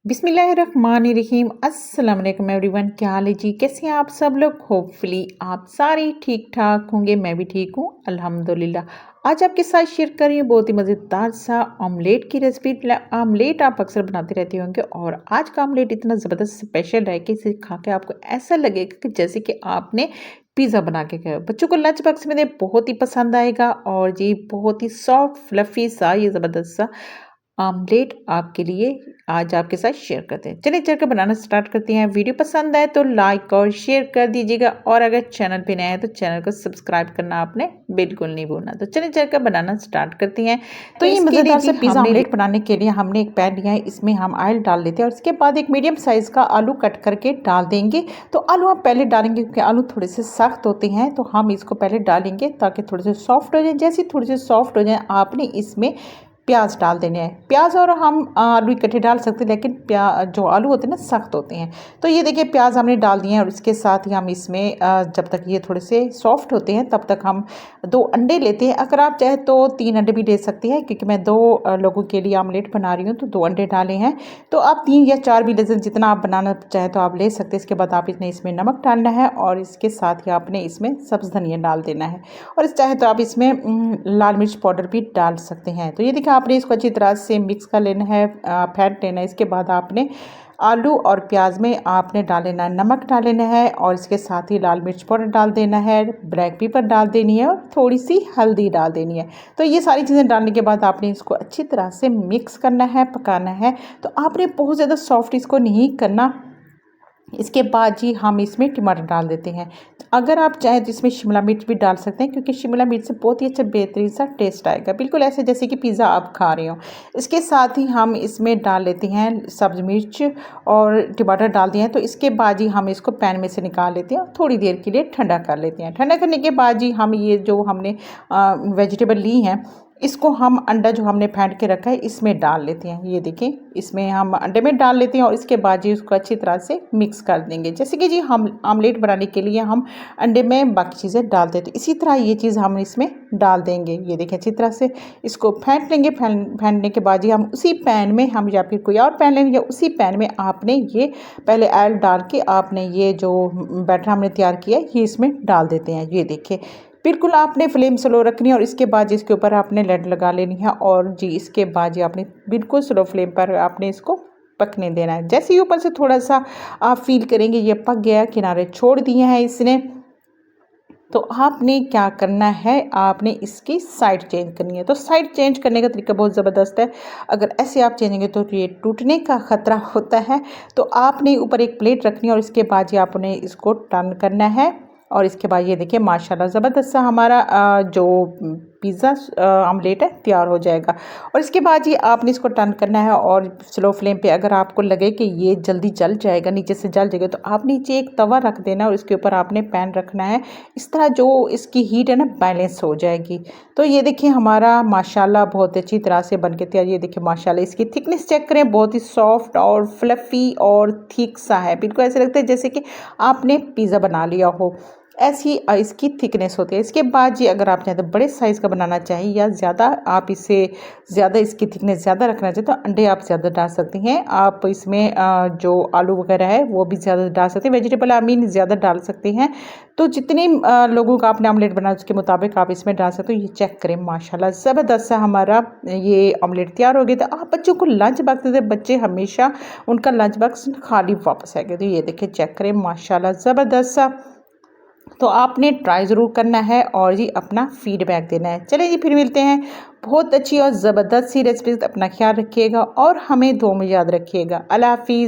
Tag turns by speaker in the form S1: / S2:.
S1: बिस्मिल्लाहिर्रहमानिर्रहीम। अस्सलाम वालेकुम एवरीवन। क्या हाल है जी? कैसे हैं आप सब लोग? होपफुली आप सारे ठीक ठाक होंगे। मैं भी ठीक हूँ अल्हम्दुलिल्लाह। आज आपके साथ शेयर कर रही हूँ बहुत ही मज़ेदार सा ऑमलेट की रेसिपी। ऑमलेट आप अक्सर बनाते रहते होंगे और आज का ऑमलेट इतना ज़बरदस्त स्पेशल है कि इसे खा के आपको ऐसा लगेगा कि जैसे कि आपने पिज़्ज़ा बना के खाया। बच्चों को लंच बॉक्स में दे बहुत ही पसंद आएगा और जी बहुत ही सॉफ्ट फ्लफ़ी सा ये ज़बरदस्त सा ऑमलेट आपके लिए आज आपके साथ शेयर करते हैं। चलिए चलकर बनाना स्टार्ट करते हैं। वीडियो पसंद आए तो लाइक और शेयर कर दीजिएगा और अगर चैनल पे नए हैं तो चैनल को सब्सक्राइब करना आपने बिल्कुल नहीं भूलना। तो चलिए चलकर बनाना स्टार्ट करते हैं। तो ये मज़ेदार से पिज़्ज़ा ऑमलेट बनाने के लिए हमने एक पैन लिया है, इसमें हम ऑयल डाल देते हैं और उसके बाद एक मीडियम साइज़ का आलू कट करके डाल देंगे। तो आलू आप पहले डालेंगे क्योंकि आलू थोड़े से सख्त होते हैं, तो हम इसको पहले डालेंगे ताकि थोड़े से सॉफ्ट हो जाए। जैसे थोड़े से सॉफ्ट हो जाए आपने इसमें प्याज डाल देने हैं। प्याज और हम आलू इकट्ठे डाल सकते हैं, लेकिन जो आलू होते हैं ना सख्त होते हैं। तो ये देखिए प्याज हमने डाल दिए हैं और इसके साथ ही हम इसमें जब तक ये थोड़े से सॉफ्ट होते हैं तब तक हम 2 अंडे लेते हैं। अगर आप चाहे तो 3 अंडे भी ले सकती हैं, क्योंकि मैं 2 लोगों के लिए ऑमलेट बना रही हूँ तो 2 अंडे डाले हैं। तो आप 3 या 4 भी ले सकते, जितना आप बनाना चाहें तो आप ले सकते हैं। इसके बाद आप इसमें नमक डालना है और इसके साथ ही आपने इसमें सब्ज़ धनिया डाल देना है और चाहे तो आप इसमें लाल मिर्च पाउडर भी डाल सकते हैं। तो ये देखिए आपने इसको अच्छी तरह से मिक्स कर लेना है, फेंट लेना है। इसके बाद आपने आलू और प्याज में आपने डाल लेना है, नमक डाल लेना है और इसके साथ ही लाल मिर्च पाउडर डाल देना है, ब्लैक पेपर डाल देनी है और थोड़ी सी हल्दी डाल देनी है। तो ये सारी चीज़ें डालने के बाद आपने इसको अच्छी तरह से मिक्स करना है, पकाना है। तो आपने बहुत ज़्यादा सॉफ्ट इसको नहीं करना। इसके बाद जी हम इसमें टमाटर डाल देते हैं। अगर आप चाहें तो इसमें शिमला मिर्च भी डाल सकते हैं, क्योंकि शिमला मिर्च से बहुत ही अच्छा बेहतरीन सा टेस्ट आएगा, बिल्कुल ऐसे जैसे कि पिज़्ज़ा आप खा रहे हो। इसके साथ ही हम इसमें डाल लेते हैं सब्ज़ मिर्च और टमाटर डाल दिए हैं। तो इसके बाद जी हम इसको पैन में से निकाल लेते हैं और थोड़ी देर के लिए ठंडा कर लेते हैं। ठंडा करने के बाद जी हम ये जो हमने वेजिटेबल ली हैं इसको हम अंडा जो हमने फेंट के रखा है इसमें डाल लेते हैं। ये देखें इसमें हम अंडे में डाल लेते हैं और इसके बाद जी उसको अच्छी तरह से मिक्स कर देंगे। जैसे कि जी हम ऑमलेट बनाने के लिए हम अंडे में बाकी चीज़ें डाल देते हैं, इसी तरह ये चीज़ हम इसमें डाल देंगे। ये देखें अच्छी तरह से इसको फेंट लेंगे। फेंटने के बाद जी हम उसी पैन में हम या फिर कोई और पैन लेंगे, या उसी पैन में आपने ये पहले ऑयल डाल के आपने ये जो बैटर हमने तैयार किया है ये इसमें डाल देते हैं। ये देखिए बिल्कुल आपने फ्लेम स्लो रखनी है और इसके बाद इसके ऊपर आपने लट लगा लेनी है और जी इसके बाद जी आपने बिल्कुल स्लो फ्लेम पर आपने इसको पकने देना है। जैसे ही ऊपर से थोड़ा सा आप फील करेंगे ये पक गया, किनारे छोड़ दिए हैं इसने, तो आपने क्या करना है, आपने इसकी साइड चेंज करनी है। तो साइड चेंज करने का तरीका बहुत ज़बरदस्त है। अगर ऐसे आप चेंजेंगे तो ये टूटने का ख़तरा होता है। तो आपने ऊपर एक प्लेट रखनी है और इसके बाद ही आपने इसको टर्न करना है और इसके बाद ये देखिए माशाल्लाह ज़बरदस्त सा हमारा जो पिज़्ज़ा ऑमलेट है तैयार हो जाएगा। और इसके बाद ये आपने इसको टर्न करना है और स्लो फ्लेम पे अगर आपको लगे कि ये जल्दी जल जाएगा, नीचे से जल जाएगा, तो आप नीचे एक तवा रख देना और इसके ऊपर आपने पैन रखना है। इस तरह जो इसकी हीट है ना बैलेंस हो जाएगी। तो ये देखिए हमारा माशाल्लाह बहुत अच्छी तरह से बन के तैयार। ये देखिए माशाल्लाह इसकी थिकनेस चेक करें, बहुत ही सॉफ्ट और फ्लफ़ी और थिक सा है। बिल्कुल ऐसे लगता है जैसे कि आपने पिज़्ज़ा बना लिया हो, ऐसी इसकी थिकनेस होती है। इसके बाद जी अगर आप चाहें तो बड़े साइज़ का बनाना चाहिए या ज़्यादा आप इसे ज़्यादा इसकी थिकनेस ज़्यादा रखना चाहें तो अंडे आप ज़्यादा डाल सकती हैं। आप इसमें जो आलू वगैरह है वो भी ज़्यादा डाल सकते हैं, वेजिटेबल आई मीन ज़्यादा डाल सकते हैं। तो जितने लोगों का आपने ऑमलेट बनाया उसके मुताबिक आप इसमें डाल सकते हो। ये चेक करें माशाल्लाह ज़बरदस्त सा हमारा ये ऑमलेट तैयार हो गया। तो आप बच्चों को लंच बॉक्स देते, बच्चे हमेशा उनका लंच बॉक्स खाली वापस आएगा। तो ये देखिए चेक करें माशाल्लाह ज़बरदस्त सा। तो आपने ट्राई ज़रूर करना है और जी अपना फीडबैक देना है। चलिए जी फिर मिलते हैं बहुत अच्छी और ज़बरदस्त सी रेसिपी। अपना ख्याल रखिएगा और हमें दुआ में याद रखिएगा। अल्लाह हाफिज़।